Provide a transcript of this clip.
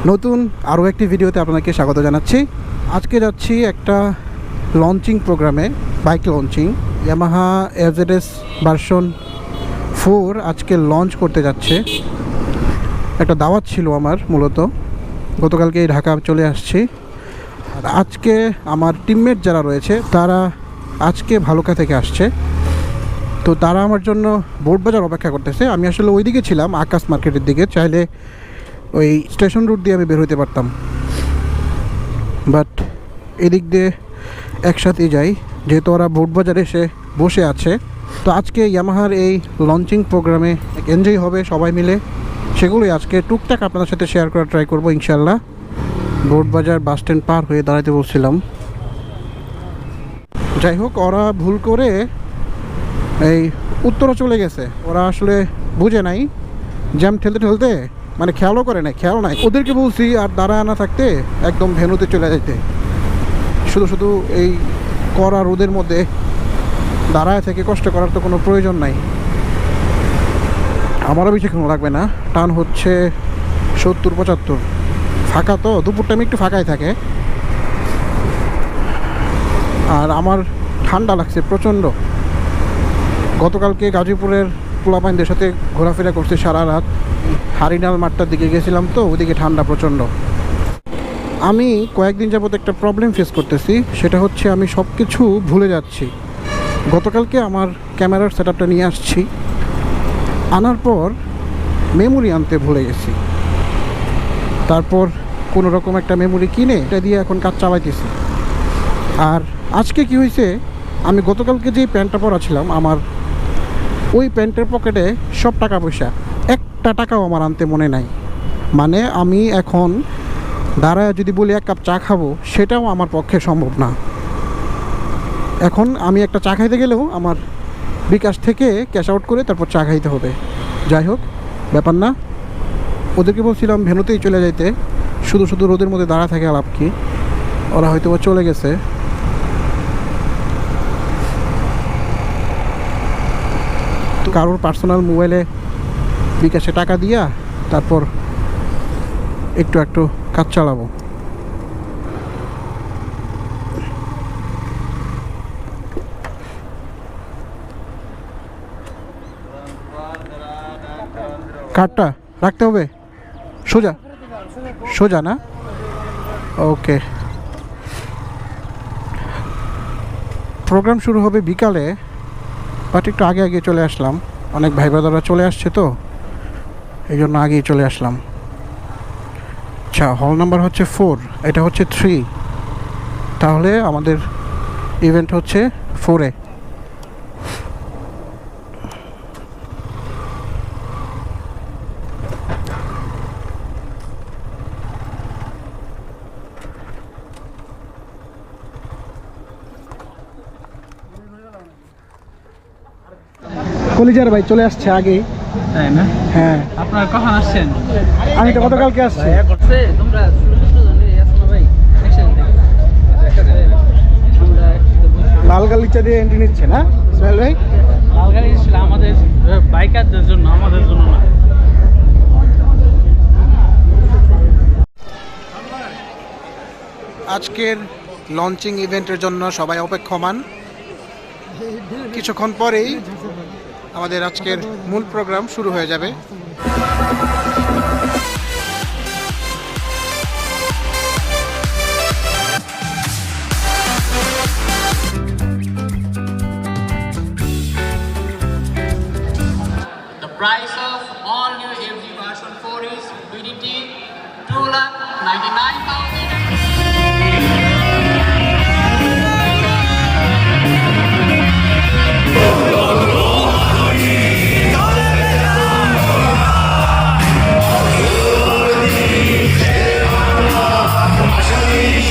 নতুন আরও একটি ভিডিওতে আপনাকে স্বাগত জানাচ্ছি। আজকে যাচ্ছি একটা লঞ্চিং প্রোগ্রামে, bike launching. Yamaha FZS version 4 আজকে লঞ্চ করতে যাচ্ছে। একটা দাওয়াত ছিল আমার, মূলত গতকালকেই ঢাকা চলে আসছি। আর আজকে আমার টিমমেট যারা রয়েছে তারা আজকে ভালুকা থেকে আসছে, তো তারা আমার জন্য বোর্ডবাজার অপেক্ষা করতেছে। আমি আসলে ওই দিকে ছিলাম, আকাশ মার্কেটের দিকে। চাইলে ওই স্টেশন রুট দিয়ে আমি বের হতে পারতাম, বাট এদিক দিয়ে একসাথেই যাই, যেহেতু ওরা বোর্ডবাজারে এসে বসে আছে। তো আজকে ইয়ামাহার এই লঞ্চিং প্রোগ্রামে এনজয় হবে সবাই মিলে, সেগুলোই আজকে টুকটাক আপনাদের সাথে শেয়ার করার ট্রাই করবো ইনশাল্লাহ। বোর্ডবাজার বাস স্ট্যান্ড পার হয়ে দাঁড়াতে বলছিলাম। যাই হোক, ওরা ভুল করে এই উত্তরা চলে গেছে। ওরা আসলে বুঝে নাই, জ্যাম ঠেলতে ঠেলতে মানে খেয়ালও করে নাই, খেয়াল নাই। ওদেরকে বলছি আর দাঁড়ায় না থাকতে একদম ভেনুতে চলে যেতে। শুধু এই কড়া রোদের মধ্যে দাঁড়ায় থেকে কষ্ট করার তো কোনো প্রয়োজন নাই। আমারও বেশিক্ষণ লাগবে না, টান হচ্ছে 70-75। ফাঁকা তো, দুপুর টাইমে একটু ফাঁকাই থাকে। আর আমার ঠান্ডা লাগছে প্রচণ্ড। গতকালকে গাজীপুরের পোলাপাইনদের সাথে ঘোরাফেরা করছি সারা রাত। হারিনাল মাঠটার দিকে গেছিলাম, তো ওইদিকে ঠান্ডা প্রচণ্ড। আমি কয়েকদিন যাবত একটা প্রবলেম ফেস করতেছি, সেটা হচ্ছে আমি সব কিছু ভুলে যাচ্ছি। গতকালকে আমার ক্যামেরার সেটআপটা নিয়ে আসছি, আনার পর মেমোরি আনতে ভুলে গেছি। তারপর কোনো রকম একটা মেমোরি কিনে এটা দিয়ে এখন কাজ চালাইতেছি। আর আজকে কি হয়েছে, আমি গতকালকে যে প্যান্টটা পরা ছিলাম, আমার ওই প্যান্টের পকেটে সব টাকা পয়সা, একটা টাকাও আমার আনতে মনে নাই। মানে আমি এখন দাঁড়ায় যদি বলি এক কাপ চা খাবো, সেটাও আমার পক্ষে সম্ভব না। এখন আমি একটা চা খাইতে গেলেও আমার বিকাশ থেকে ক্যাশ আউট করে তারপর চা খাইতে হবে। যাই হোক, ব্যাপার না। ওদেরকে বলছিলাম ভেনুতেই চলে যাইতে, শুধু রোদের মধ্যে দাঁড়া থাকে লাভ কি। ওরা হয়তো চলে গেছে। কারোর পার্সোনাল মোবাইলে বিকাশে টাকা দিয়া তারপর একটু কাজ চালাবো। কার্ডটা রাখতে হবে সোজা না? ওকে। প্রোগ্রাম শুরু হবে বিকালে, বাট একটু আগে চলে আসলাম। অনেক ভাই ব্রাদাররা চলে আসছে, তো এই জন্য আগেই চলে আসলাম। আচ্ছা, হল নাম্বার হচ্ছে 4, এটা হচ্ছে 3, তাহলে আমাদের ইভেন্ট হচ্ছে 4-এ। কলিজার ভাই চলে আসছে আগেই, তাই না? হ্যাঁ। আপনারা কখন আসছেন? আমি তো গতকালকে আসছি। তোমরা ভাই লাল গালিচা দিয়ে এন্ট্রি নিচ্ছে না সোহেল ভাই? লাল গাড়ি ছিল আমাদের বাইকারদের জন্য, আমাদের জন্য না। আজকের লঞ্চিং ইভেন্টের জন্য সবাই অপেক্ষমান। কিছুক্ষণ পরেই আমাদের আজকের মূল প্রোগ্রাম শুরু হয়ে যাবে। The price of all new FZ version 4 is BDT 2,99,000.